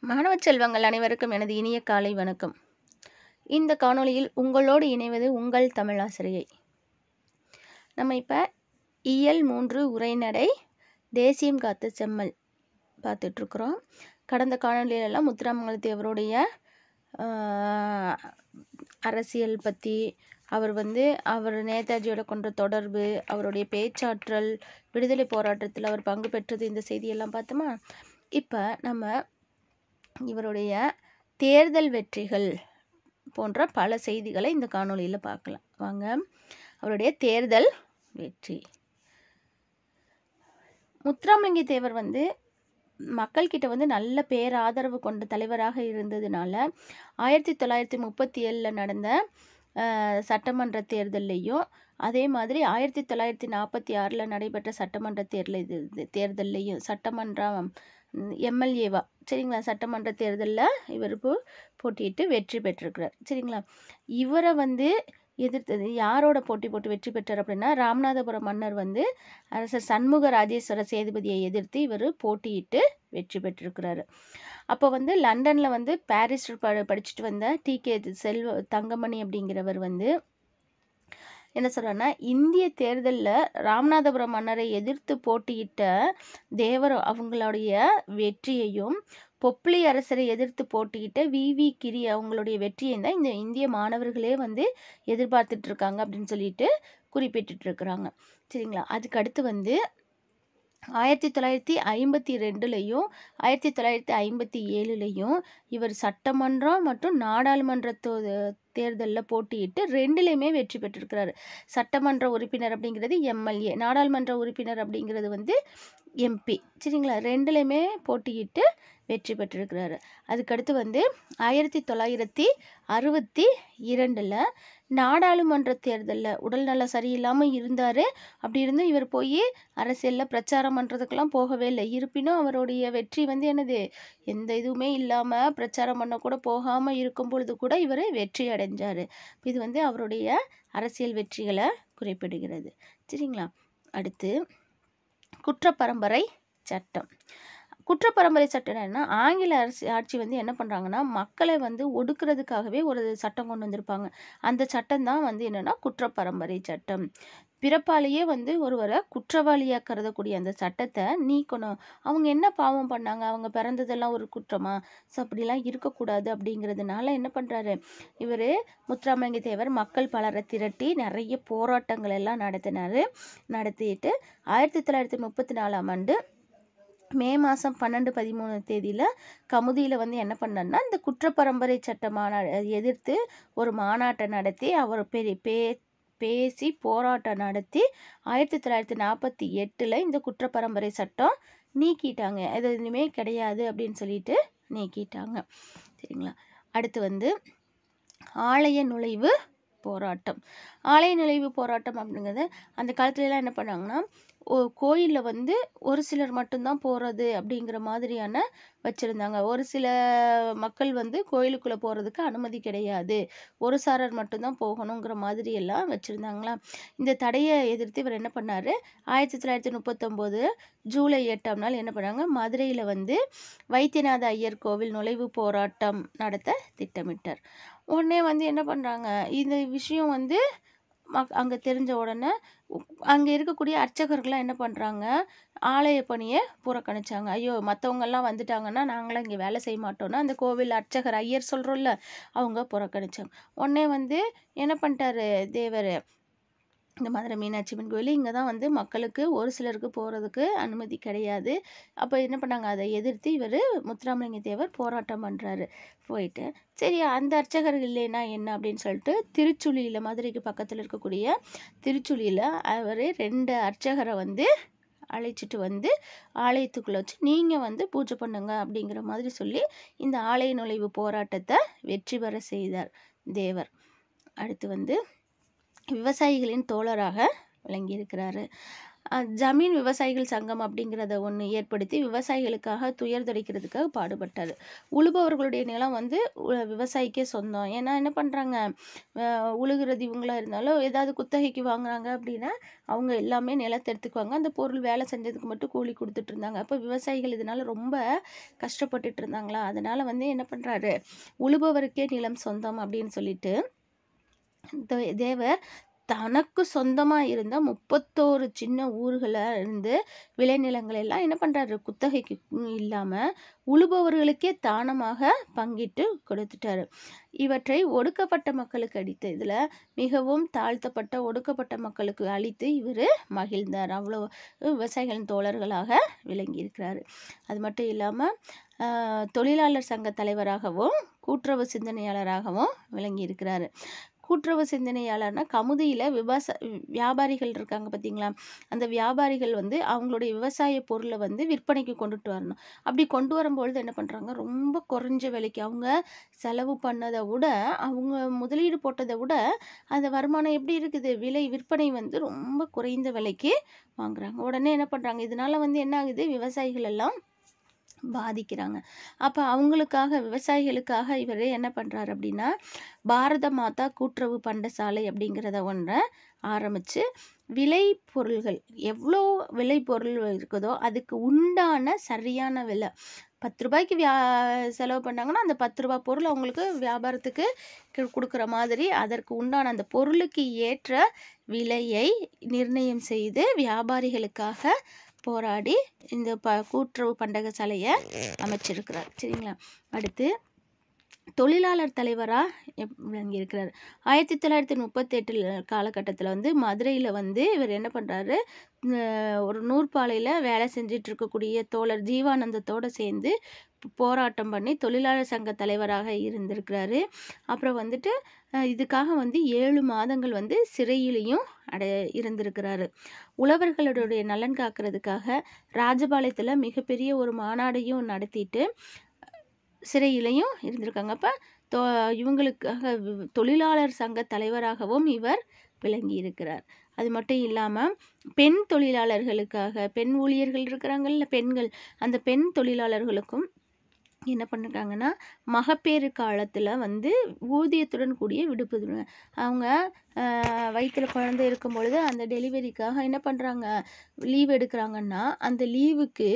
மாணவ செல்வங்கள் அனைவருக்கும் எனது இனிய காலை வணக்கம். இந்த காணொளியில் உங்களோடு இணைவது உங்கள் தமிழாசிரியை. நம்ம இப்போ இயல் 3 உரைநடை தேசியம் காத்த செம்மல் பார்த்துட்ருக்குறோம். கடந்த காணொலியிலெல்லாம் முத்துராமலிங்க தேவருடைய அரசியல் பற்றி, அவர் நேதாஜியோட கொண்ட தொடர்பு, அவருடைய பேச்சாற்றல், விடுதலை போராட்டத்தில் அவர் பங்கு பெற்றது, இந்த செய்தியெல்லாம் பார்த்தோமா. இப்போ நம்ம இவருடைய தேர்தல் வெற்றிகள் போன்ற பல செய்திகளை இந்த காணொளியில் பார்க்கலாம். வாங்க. அவருடைய தேர்தல் வெற்றி. முத்துராமலிங்க தேவர் மக்கள்கிட்ட நல்ல பேராதரவு கொண்ட தலைவராக இருந்ததுனால 1937 நடந்த சட்டமன்ற தேர்தல்லையும், அதே மாதிரி 1946 நடைபெற்ற சட்டமன்ற தேர்தல்லையும் சட்டமன்றம் எம்எல்ஏவா, சரிங்களா, சட்டமன்ற தேர்தலில் இவர் போட்டியிட்டு வெற்றி பெற்றிருக்கிறார். சரிங்களா. இவரை எதிர்த்தது யாரோட போட்டி போட்டு வெற்றி பெற்றார் அப்படின்னா, ராமநாதபுரம் மன்னர் அரசர் சண்முக ராஜேஸ்வர சேதுபதியை எதிர்த்து இவர் போட்டியிட்டு வெற்றி பெற்றிருக்கிறாரு. அப்போ லண்டனில் பாரிஸ் படிச்சுட்டு வந்த டி.கே. தங்கமணி அப்படிங்கிறவர் என்ன சொல்கிறாருன்னா, இந்திய தேர்தலில் ராமநாதபுரம் மன்னரை எதிர்த்து போட்டியிட்ட தேவர் அவங்களுடைய வெற்றியையும், பொப்ளி அரசரை எதிர்த்து போட்டியிட்ட வி.வி. கிரி அவங்களுடைய வெற்றியை தான் இந்த இந்திய மாணவர்களே எதிர்பார்த்துட்டு இருக்காங்க அப்படின்னு சொல்லிட்டு குறிப்பிட்டுருக்குறாங்க. சரிங்களா. அதுக்கு அடுத்து 1952லையும் 1957லையும் இவர் சட்டமன்றம் மற்றும் நாடாளுமன்ற தேர்தலில் போட்டியிட்டு ரெண்டுலேயுமே வெற்றி பெற்றிருக்கிறாரு. சட்டமன்ற உறுப்பினர் அப்படிங்கிறது எம்எல்ஏ, நாடாளுமன்ற உறுப்பினர் அப்படிங்கிறது எம்பி. சரிங்களா. ரெண்டுலேயுமே போட்டியிட்டு வெற்றி பெற்றிருக்கிறாரு. அதுக்கடுத்து 1962 நாடாளுமன்ற தேர்தலில் உடல்நலம் சரியில்லாமல் இருந்தார். அப்படி இருந்தும் இவர் போய் அரசியலில் பிரச்சாரம் பண்ணுறதுக்கெல்லாம் போகவே இல்லை. இருப்பினும் அவருடைய வெற்றி என்னது, எந்த இதுவுமே இல்லாமல் பிரச்சாரம் பண்ண கூட போகாமல் இருக்கும் பொழுது கூட இவர் வெற்றி அடைஞ்சார். இது அவருடைய அரசியல் வெற்றிகளை குறிப்பிடுகிறது. சரிங்களா. அடுத்து குற்றப்பரம்பரை சட்டம். குற்றப்பரம்பரை சட்டம் என்னன்னா, ஆங்கில ஆட்சி என்ன பண்ணுறாங்கன்னா, மக்களை ஒடுக்கிறதுக்காகவே ஒரு சட்டம் கொண்டு வந்திருப்பாங்க. அந்த சட்டம் தான் என்னென்னா குற்றப்பரம்பரை சட்டம். பிறப்பாலேயே ஒருவரை குற்றவாளியாக கருதக்கூடிய அந்த சட்டத்தை நீக்கணும். அவங்க என்ன பாவம் பண்ணாங்க, அவங்க பிறந்ததெல்லாம் ஒரு குற்றமா? ஸோ அப்படிலாம் இருக்கக்கூடாது. அப்படிங்கிறதுனால என்ன பண்ணுறாரு இவர், முத்துராமலிங்க தேவர் மக்கள் பலரை திரட்டி நிறைய போராட்டங்கள் எல்லாம் நடத்திட்டு 1934 மே மாதம் 12-13 கமுதியில் என்ன பண்ணார்னா, இந்த குற்றப்பரம்பரை சட்ட எதிர்த்து ஒரு மாநாட்டை நடத்தி அவர் பேசி போராட்டம் நடத்தி 1948 இந்த குற்றப்பரம்பரை சட்டம் நீக்கிட்டாங்க. இது இனிமே கிடையாது அப்படின்னு சொல்லிட்டு நீக்கிட்டாங்க. சரிங்களா. அடுத்து ஆலய நுழைவு போராட்டம். ஆலய நுழைவு போராட்டம் அப்படிங்கிறது அந்த காலத்துலலாம் என்ன பண்ணாங்கன்னா, கோயிலில் ஒரு சிலர் மட்டும்தான் போகிறது அப்படிங்கிற மாதிரியான வச்சுருந்தாங்க. ஒரு சில மக்கள் கோயிலுக்குள்ளே போகிறதுக்கு அனுமதி கிடையாது, ஒரு சாரர் மட்டும்தான் போகணுங்கிற மாதிரி எல்லாம் வச்சுருந்தாங்களா. இந்த தடையை எதிர்த்து இவர் என்ன பண்ணார், 1939 ஜூலை 8 என்ன பண்ணாங்க, மதுரையில் வைத்தியநாத ஐயர் கோவில் நுழைவு போராட்டம் நடத்த திட்டமிட்டார். உடனே என்ன பண்ணுறாங்க, இந்த விஷயம் அங்கே தெரிஞ்ச உடனே அங்கே இருக்கக்கூடிய அர்ச்சகர்கள்லாம் என்ன பண்ணுறாங்க, ஆலய பணியை புறக்கணிச்சாங்க. ஐயோ, மற்றவங்கெல்லாம் வந்துட்டாங்கன்னா நாங்களாம் இங்கே வேலை செய்ய மாட்டோம்னா அந்த கோவில் அர்ச்சகர் ஐயர் சொல்கிறோம்ல, அவங்க புறக்கணிச்சாங்க. உடனே என்ன பண்ணிட்டாரு தேவர், இந்த மதுரை மீனாட்சி அம்மன் கோயில் இங்கே தான் மக்களுக்கு ஒரு சிலருக்கு போகிறதுக்கு அனுமதி கிடையாது. அப்போ என்ன பண்ணாங்க, அதை எதிர்த்து இவர் முத்துராமலிங்க தேவர் போராட்டம் பண்ணுறாரு. போயிட்டு சரி அந்த அர்ச்சகர்கள் இல்லைன்னா என்ன அப்படின்னு சொல்லிட்டு திருச்சுழியில், மதுரைக்கு பக்கத்தில் இருக்கக்கூடிய திருச்சுழியில் அவர் 2 அர்ச்சகரை அழைச்சிட்டு ஆலயத்துக்குள்ளே வச்சு நீங்கள் பூஜை பண்ணுங்க அப்படிங்கிற மாதிரி சொல்லி இந்த ஆலய நுழைவு போராட்டத்தை வெற்றி பெற செய்தார் தேவர். அடுத்து விவசாயிகளின் தோழராக விளங்கியிருக்கிறாரு. ஜமீன் விவசாயிகள் சங்கம் அப்படிங்கிறத ஒன்று ஏற்படுத்தி விவசாயிகளுக்காக துயர் துடைக்கிறதுக்காக பாடுபட்டார். உழுபவர்களுடைய நிலம் வந்து விவசாயிக்கே சொந்தம். ஏன்னா என்ன பண்ணுறாங்க, உழுகிறது இவங்களா இருந்தாலும் ஏதாவது குத்தகைக்கு வாங்குறாங்க அப்படின்னா அவங்க எல்லாமே நிலத்தை எடுத்துக்குவாங்க. அந்த பொருள் வேலை செஞ்சதுக்கு மட்டும் கூலி கொடுத்துட்டு இருந்தாங்க. அப்போ விவசாயிகள் இதனால ரொம்ப கஷ்டப்பட்டுட்டு இருந்தாங்களா, அதனால வந்து என்ன பண்ணுறாரு, உழுபவருக்கே நிலம் சொந்தம் அப்படின்னு சொல்லிட்டு தேவர் தனக்கு சொந்தமாக இருந்த 31 சின்ன ஊர்களை இருந்து விளைநிலங்கள் எல்லாம் என்ன பண்ணுறாரு, குத்தகைக்கு இல்லாமல் உழுபவர்களுக்கே தானமாக பங்கிட்டு கொடுத்துட்டாரு. இவற்றை ஒடுக்கப்பட்ட மக்களுக்கு அளித்து, இதில் மிகவும் தாழ்த்தப்பட்ட ஒடுக்கப்பட்ட மக்களுக்கு அளித்து இவர் மகிழ்ந்தார். அவ்வளோ விவசாயிகளின் தோழர்களாக விளங்கியிருக்கிறாரு. அது மட்டும் இல்லாமல் தொழிலாளர் சங்க தலைவராகவும் கூட்டுறவு சிந்தனையாளராகவும் விளங்கியிருக்கிறாரு. கூட்டுறவு சிந்தனையாளர்னா கமுதியில் வியாபாரிகள் இருக்காங்க பார்த்தீங்களா, அந்த வியாபாரிகள் வந்து அவங்களுடைய விவசாய பொருளை வந்து விற்பனைக்கு கொண்டுட்டு வரணும். அப்படி கொண்டு வரும்பொழுது என்ன பண்ணுறாங்க, ரொம்ப குறைஞ்ச விலைக்கு அவங்க செலவு பண்ணதை விட, அவங்க முதலீடு போட்டதை விட அந்த வருமானம் எப்படி இருக்குது, விற்பனை வந்து ரொம்ப குறைந்த விலைக்கு வாங்குறாங்க. உடனே என்ன பண்ணுறாங்க, இதனால வந்து என்ன ஆகுது, விவசாயிகள் எல்லாம் பாதிக்கிறாங்க. அப்போ அவங்களுக்காக விவசாயிகளுக்காக இவர் என்ன பண்ணுறாரு அப்படின்னா பாரத மாதா கூட்டுறவு பண்டசாலை அப்படிங்கிறத ஒன்றை ஆரம்பித்து விலை பொருள்கள் எவ்வளோ விலை பொருள் இருக்குதோ அதுக்கு உண்டான சரியான விலை 10 ரூபாய்க்கு செலவு பண்ணாங்கன்னா அந்த 10 ரூபாய் பொருள் அவங்களுக்கு வியாபாரத்துக்கு கொடுக்குற மாதிரி அதற்கு உண்டான அந்த பொருளுக்கு ஏற்ற விலையை நிர்ணயம் செய்து வியாபாரிகளுக்காக போராடி இந்த கூட்டுறவு பண்டகசாலையை அமைச்சிருக்கிறார். சரிங்களா. அடுத்து தொழிலாளர் தலைவராக விளங்கியிருக்கிறார். 1938 காலகட்டத்தில் வந்து மதுரையில் வந்து இவர் என்ன பண்ணுறாரு, ஒரு நூற்பாலையில் வேலை செஞ்சிட்டு இருக்கக்கூடிய தோழர் ஜீவானந்தத்தோடு சேர்ந்து போராட்டம் பண்ணி தொழிலாளர் சங்க தலைவராக இருந்திருக்கிறாரு. அப்புறம் வந்துட்டு இதுக்காக வந்து 7 மாதங்கள் வந்து சிறையிலையும் இருந்திருக்கிறாரு. உழவர்களுடைய நலன் காக்கிறதுக்காக ராஜபாளையத்தில் மிகப்பெரிய ஒரு மாநாடையும் நடத்திட்டு சிறையிலையும் இருந்திருக்காங்க. அப்போ இவங்களுக்காக தொழிலாளர் சங்க தலைவராகவும் இவர் விளங்கி இருக்கிறார். அது மட்டும் இல்லாமல் பெண் தொழிலாளர்களுக்காக, பெண் ஊழியர்கள் இருக்கிறாங்கல்ல பெண்கள், அந்த பெண் தொழிலாளர்களுக்கும் என்ன பண்ணிருக்காங்கன்னா மகப்பேறு காலத்தில் வந்து ஊதியத்துடன் கூடிய விடுப்பு, அவங்க வயிற்றில் குழந்தை இருக்கும் பொழுது அந்த டெலிவரிக்காக என்ன பண்ணுறாங்க, லீவ் எடுக்கிறாங்கன்னா அந்த லீவுக்கு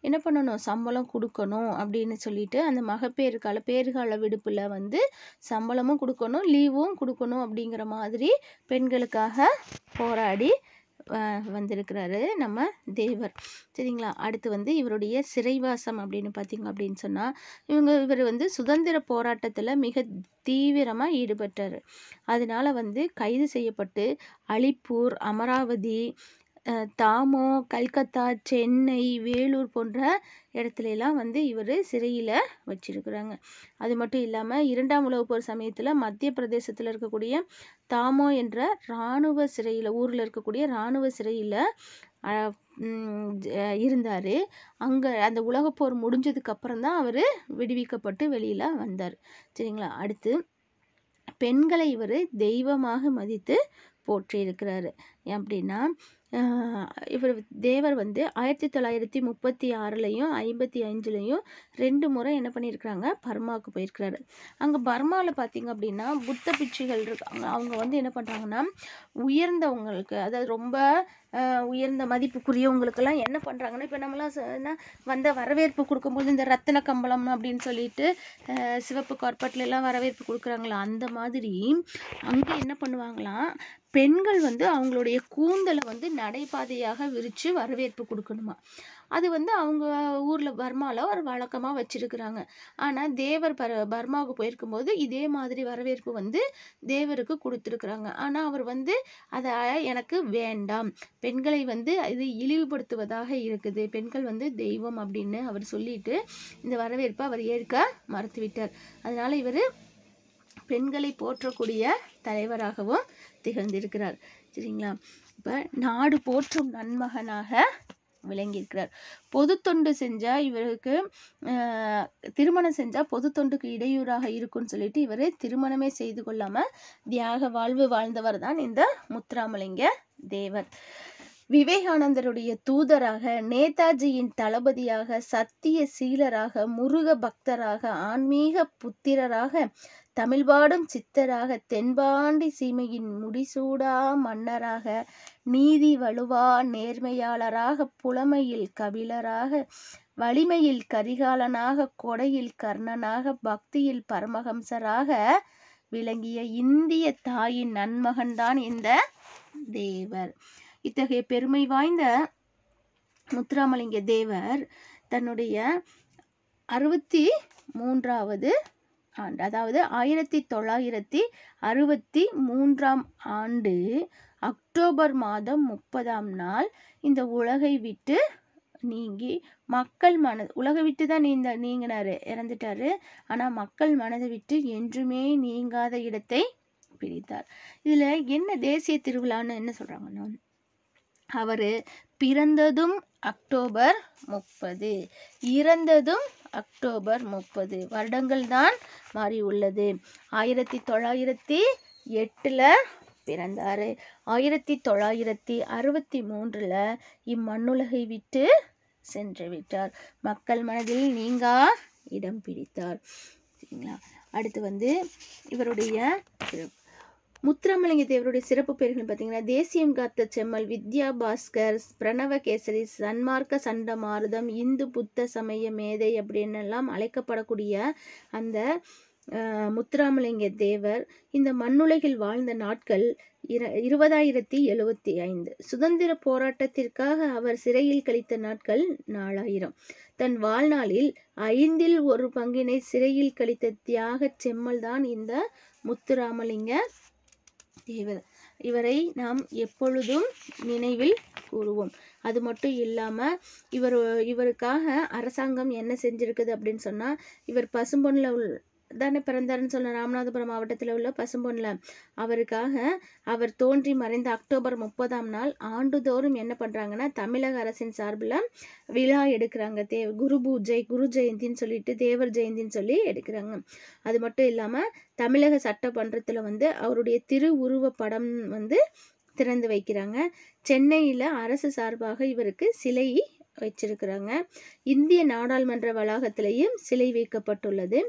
என்ன பண்ணணும், சம்பளம் கொடுக்கணும் அப்படின்னு சொல்லிட்டு அந்த பேறுகால விடுப்பில் வந்து சம்பளமும் கொடுக்கணும் லீவும் கொடுக்கணும் அப்படிங்கிற மாதிரி பெண்களுக்காக போராடி வந்திருக்கிறாரு நம்ம தேவர். சரிங்களா. அடுத்து வந்து இவருடைய சிறைவாசம் அப்படின்னு பார்த்தீங்க அப்படின்னு சொன்னால் இவர் வந்து சுதந்திர போராட்டத்தில் மிக தீவிரமாக ஈடுபட்டார். அதனால வந்து கைது செய்யப்பட்டு அலிப்பூர், அமராவதி, தாமோ, கல்கத்தா, சென்னை, வேலூர் போன்ற இடத்துலலாம் வந்து இவர் சிறையில் வச்சிருக்கிறாங்க. அது மட்டும் இல்லாமல் 2ஆம் உலகப் போர் சமயத்தில் மத்திய பிரதேசத்தில் இருக்கக்கூடிய தாமோ என்ற இராணுவ சிறையில், ஊரில் இருக்கக்கூடிய இராணுவ சிறையில் இருந்தார். அங்கே அந்த உலகப்போர் முடிஞ்சதுக்கு அப்புறம் தான் அவர் விடுவிக்கப்பட்டு வெளியில் வந்தார். சரிங்களா. அடுத்து பெண்களை இவர் தெய்வமாக மதித்து போற்றி இருக்கிறாரு. அப்படின்னா இவர் தேவர் வந்து 1936லையும் 1955லையும் 2 முறை என்ன பண்ணியிருக்கிறாங்க, பர்மாவுக்கு போயிருக்கிறாரு. அங்கே பர்மாவில் பார்த்தீங்க அப்படின்னா புத்த பிட்சுகள் இருக்காங்க. அவங்க வந்து என்ன பண்ணுறாங்கன்னா உயர்ந்தவங்களுக்கு, அதாவது ரொம்ப உயர்ந்த மதிப்புக்குரியவங்களுக்கெல்லாம் என்ன பண்ணுறாங்கன்னா, இப்போ நம்மளாம் வந்த வரவேற்பு கொடுக்கும்போது இந்த ரத்தின கம்பளம் அப்படின்னு சொல்லிட்டு சிவப்பு கார்பெட்லாம் வரவேற்பு கொடுக்குறாங்களா, அந்த மாதிரி அங்கே என்ன பண்ணுவாங்களாம், பெண்கள் வந்து அவங்களுடைய கூந்தலை வந்து நடைபாதையாக விரித்து வரவேற்பு கொடுக்கணுமா. அது வந்து அவங்க ஊரில் பர்மாவில் ஒரு வழக்கமாக வச்சுருக்குறாங்க. ஆனால் தேவர் பர்மாவுக்கு போயிருக்கும்போது இதே மாதிரி வரவேற்பு வந்து தேவருக்கு கொடுத்துருக்குறாங்க. ஆனால் அவர் வந்து அதை எனக்கு வேண்டாம், பெண்களை வந்து இது இழிவுபடுத்துவதாக இருக்குது, பெண்கள் வந்து தெய்வம் அப்படின்னு அவர் சொல்லிட்டு இந்த வரவேற்பை அவர் ஏற்க மறுத்துவிட்டார். அதனால் இவர் பெண்களை போற்றக்கூடிய தலைவராகவும் திகழ்ந்திருக்கிறார். சரிங்களா. இப்போ நாடு போற்றும் நன்மகனாக விளங்கியிருக்கிறார். பொது தொண்டு செஞ்சால் இவருக்கு திருமணம் செஞ்சால் பொது தொண்டுக்கு இடையூறாக இருக்குன்னு சொல்லிட்டு இவர் திருமணமே செய்து கொள்ளாமல் தியாக வாழ்வு வாழ்ந்தவர் தான் இந்த முத்துராமலிங்க தேவர். விவேகானந்தருடைய தூதராக, நேதாஜியின் தளபதியாக, சத்திய சீலராக, முருக பக்தராக, ஆன்மீக புத்திரராக, தமிழ்பாடும் சித்தராக, தென்பாண்டி சீமையின் முடிசூடா மன்னராக, நீதி வலுவா நேர்மையாளராக, புலமையில் கபிலராக, வலிமையில் கரிகாலனாக, கொடையில் கர்ணனாக, பக்தியில் பரமஹம்சராக விளங்கிய இந்திய தாயின் நன்மகன்தான் இந்த தேவர். இத்தகைய பெருமை வாய்ந்த முத்துராமலிங்க தேவர் தன்னுடைய 63வது ஆண்டு, அதாவது 1963ஆம் ஆண்டு அக்டோபர் மாதம் 30ஆம் நாள் இந்த உலகை விட்டு நீங்கி மக்கள் உலகை விட்டு தான் நீங்கினாரு, இறந்துட்டாரு. ஆனால் மக்கள் மனதை விட்டு என்றுமே நீங்காத இடத்தை பிடித்தார். இதில் என்ன தேசிய திருவிழான்னு என்ன சொல்கிறாங்கன்னா, அவர் பிறந்ததும் அக்டோபர் 30, இறந்ததும் அக்டோபர் 30, வருடங்கள் தான் மாறி உள்ளது. 1908 பிறந்தார். 1963 இம்மண்ணுலகை விட்டு சென்று விட்டார். மக்கள் மனதில் நீங்கா இடம் பிடித்தார். சரிங்களா? அடுத்து இவருடைய முத்துராமலிங்க தேவருடைய சிறப்பு பெயர்கள் பார்த்தீங்கன்னா, தேசியம் காத்த செம்மல், வித்யா பாஸ்கர், பிரணவகேசரி, சன்மார்க்க சண்டமாருதம், இந்து புத்த சமய மேதை அப்படின்னு எல்லாம் அழைக்கப்படக்கூடிய அந்த முத்துராமலிங்க தேவர் இந்த மண்ணுலகில் வாழ்ந்த நாட்கள் 20,075. சுதந்திர போராட்டத்திற்காக அவர் சிறையில் கழித்த நாட்கள் 4000. தன் வாழ்நாளில் 1/5 சிறையில் கழித்த தியாக செம்மல் தான் இந்த முத்துராமலிங்க தேவர். இவரை நாம் எப்பொழுதும் நினைவில் கூறுவோம். அது மட்டும் இல்லாமல் இவருக்காக அரசாங்கம் என்ன செஞ்சிருக்குது அப்படின்னு சொன்னால், இவர் பசும்பொன்னில் தானே பிறந்தாருன்னு சொன்ன ராமநாதபுரம் மாவட்டத்தில் உள்ள பசும்பொன்னில் அவருக்காக அவர் தோன்றி மறைந்த அக்டோபர் 30ஆம் நாள் ஆண்டுதோறும் என்ன பண்ணுறாங்கன்னா, தமிழக அரசின் சார்பில் விழா எடுக்கிறாங்க. குரு பூஜை, குரு ஜெயந்தின்னு சொல்லிட்டு தேவர் ஜெயந்தின்னு சொல்லி எடுக்கிறாங்க. அது மட்டும் இல்லாமல் தமிழக சட்டமன்றத்தில் அவருடைய திருவுருவ படம் திறந்து வைக்கிறாங்க. சென்னையில் அரசு சார்பாக இவருக்கு சிலை வச்சிருக்கிறாங்க. இந்திய நாடாளுமன்ற வளாகத்திலேயும் சிலை வைக்கப்பட்டுள்ளது.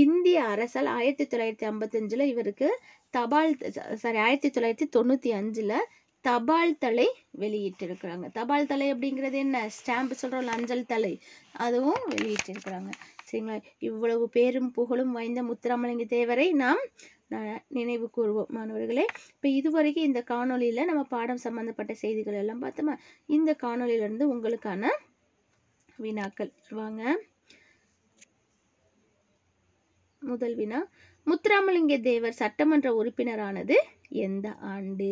இந்திய அரசால் 1955 இவருக்கு 1995 தபால் தலை வெளியிட்டிருக்கிறாங்க. தபால் தலை அப்படிங்கிறது என்ன? ஸ்டாம்ப் சொல்கிறோம்ல, அஞ்சல் தலை, அதுவும் வெளியிட்டிருக்கிறாங்க. சரிங்களா? இவ்வளவு பேரும் புகழும் வாய்ந்த முத்துராமலிங்க தேவரை நாம் நினைவு கூறுவோம் மாணவர்களே. இப்போ இதுவரைக்கும் இந்த காணொலியில் நம்ம பாடம் சம்பந்தப்பட்ட செய்திகள் எல்லாம் பார்த்தோமா? இந்த காணொலியிலிருந்து உங்களுக்கான வினாக்கள் வாங்க. முதல் வினா, முத்துராமலிங்க தேவர் சட்டமன்ற உறுப்பினரானது எந்த ஆண்டு?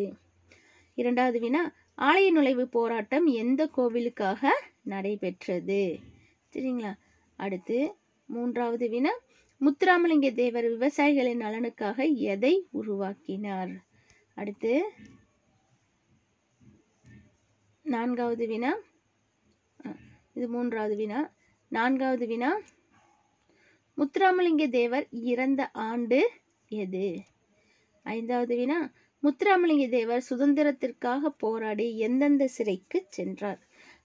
இரண்டாவது வினா, ஆலய நுழைவு போராட்டம் எந்த கோவிலுக்காக நடைபெற்றது? சரிங்களா? அடுத்து மூன்றாவது வினா, முத்துராமலிங்க தேவர் விவசாயிகளின் நலனுக்காக எதை உருவாக்கினார்? அடுத்து நான்காவது வினா, இது மூன்றாவது வினா. நான்காவது வினா, முத்துராமலிங்க தேவர் இறந்த ஆண்டு எது? ஐந்தாவது வினா, முத்துராமலிங்க தேவர் சுதந்திரத்திற்காக போராடி எந்தெந்த சிறைக்கு சென்றார்?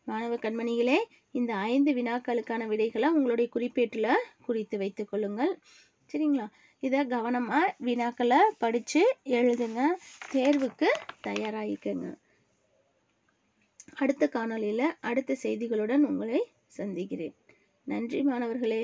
மாணவ கண்மணிகளே, இந்த 5 வினாக்களுக்கான விடைகளை உங்களுடைய குறிப்பேட்டில் குறித்து வைத்துக் கொள்ளுங்கள். சரிங்களா? இதை கவனமாக வினாக்களை படித்து எழுதுங்க. தேர்வுக்கு தயாராகிக்கங்க. அடுத்த காணொலியில் அடுத்த செய்திகளுடன் உங்களை சந்திக்கிறேன். நன்றி மாணவர்களே.